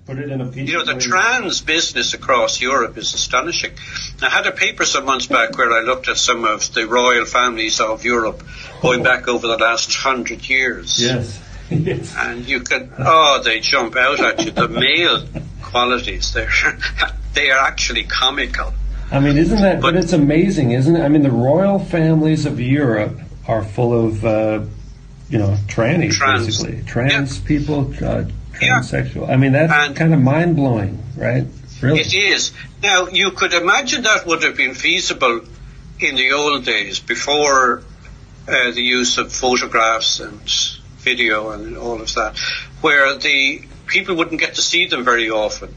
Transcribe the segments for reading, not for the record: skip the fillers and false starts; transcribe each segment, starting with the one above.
Put it in a piece. The trans business across Europe is astonishing. I had a paper some months back where I looked at some of the royal families of Europe going back over the last 100 years. Yes. Yes. And you can, they jump out at you. The male qualities, they are actually comical. I mean, isn't that, but it's amazing, isn't it? I mean, the royal families of Europe are full of, trannies, basically. Trans people, transsexual. I mean, that's kind of mind-blowing, right? Really? It is. Now, you could imagine that would have been feasible in the old days, before the use of photographs and video and all of that, where the people wouldn't get to see them very often.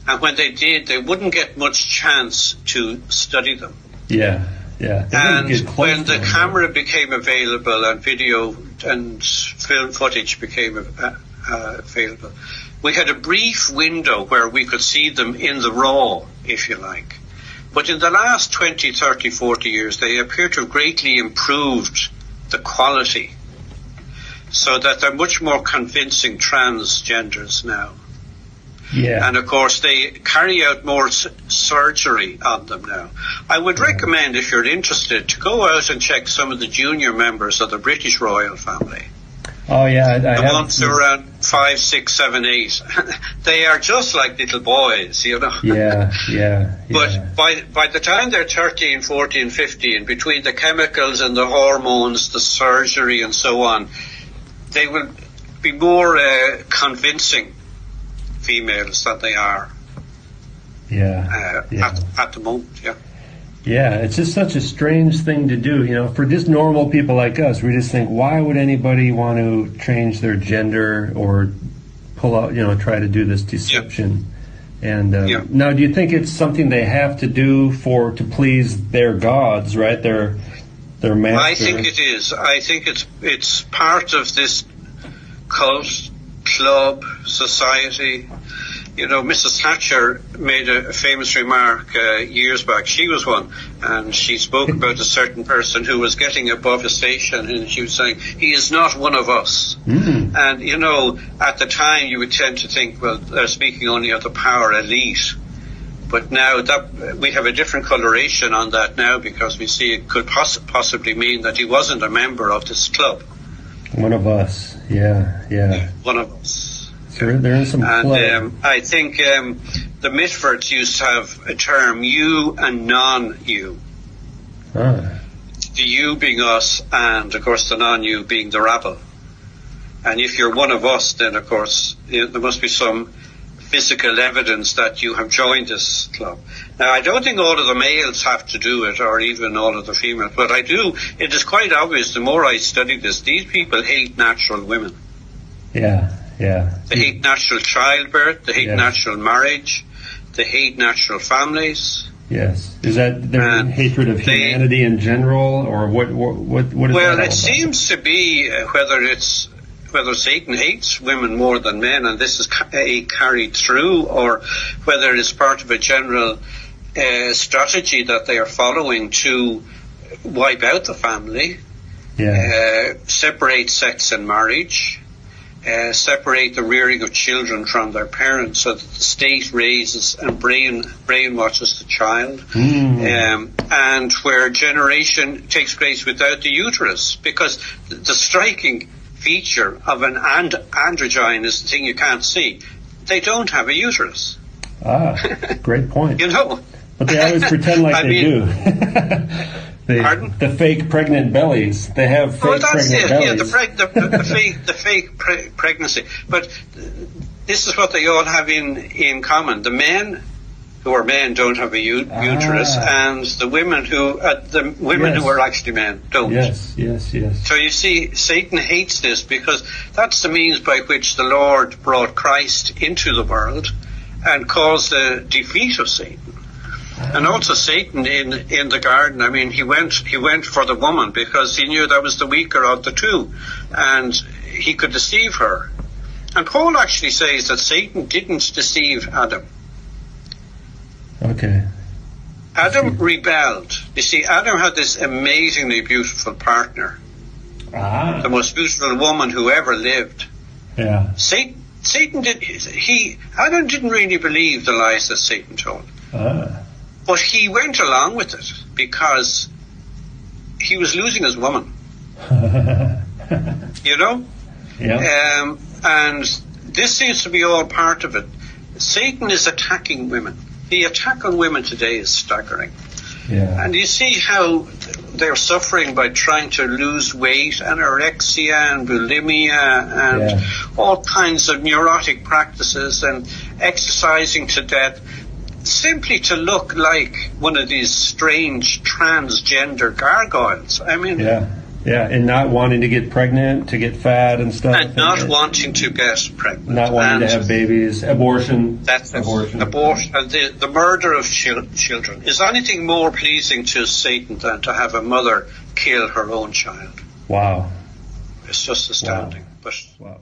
And when they did, they wouldn't get much chance to study them. Yeah. And when the camera became available and video and film footage became available, we had a brief window where we could see them in the raw, if you like. But in the last 20, 30, 40 years, they appear to have greatly improved the quality, so that they're much more convincing transgenders now. Yeah. And of course, they carry out more surgery on them now. I would recommend, if you're interested, to go out and check some of the junior members of the British royal family. Oh, yeah. The ones who are around 5, 6, 7, 8. They are just like little boys, Yeah. But by the time they're 13, 14, 15, between the chemicals and the hormones, the surgery and so on, they will be more convincing females than they are at the moment. Yeah, it's just such a strange thing to do, for just normal people like us. We just think, why would anybody want to change their gender or pull out, try to do this deception? And now, do you think it's something they have to do to please their gods, right? Their master? I think it is. I think it's part of this cult, club, society. Mrs. Thatcher made a famous remark years back. She was one, and she spoke about a certain person who was getting above a station, and she was saying, he is not one of us. Mm-hmm. And, at the time you would tend to think, well, they're speaking only of the power elite. But now that we have a different coloration on that now, because we see it could possibly mean that he wasn't a member of this club. One of us, yeah. One of us. They're in some play. And I think the Mitfords used to have a term, you and non-you. Ah. The you being us, and of course the non-you being the rabble. And if you're one of us, then of course there must be some physical evidence that you have joined this club. Now, I don't think all of the males have to do it, or even all of the females, but it is quite obvious the more I study this, these people hate natural women. Yeah. They hate natural childbirth, they hate natural marriage, they hate natural families. Yes. Is that their hatred of humanity in general, or what is that all Well, it about? seems to be whether Satan hates women more than men, and this is carried through, or whether it's part of a general strategy that they are following to wipe out the family, separate sex and marriage, separate the rearing of children from their parents, so that the state raises and brainwashes the child, and where generation takes place without the uterus, because the striking feature of an androgyne is the thing you can't see. They don't have a uterus. Great point. But they always pretend like they do. Pardon? The fake pregnant bellies. They have fake pregnant bellies. Yeah, the fake pregnancy. But this is what they all have in common. The men who are men don't have a uterus, and the women who are actually men don't. Yes. So you see, Satan hates this because that's the means by which the Lord brought Christ into the world and caused the defeat of Satan. And also Satan in the garden, I mean, he went for the woman because he knew that was the weaker of the two, and he could deceive her. And Paul actually says that Satan didn't deceive Adam. Okay. Adam rebelled. You see, Adam had this amazingly beautiful partner. The most beautiful woman who ever lived. Yeah. Satan Satan Adam didn't really believe the lies that Satan told. But he went along with it because he was losing his woman. You know? Yeah. And this seems to be all part of it. Satan is attacking women. The attack on women today is staggering. Yeah. And you see how they're suffering by trying to lose weight, anorexia and bulimia and all kinds of neurotic practices and exercising to death simply to look like one of these strange transgender gargoyles. I mean... Yeah, and not wanting to get pregnant, to get fat and stuff. And not wanting to get pregnant. Not wanting to have babies. Abortion. That's abortion. The murder of children. Is anything more pleasing to Satan than to have a mother kill her own child? Wow. It's just astounding. Wow.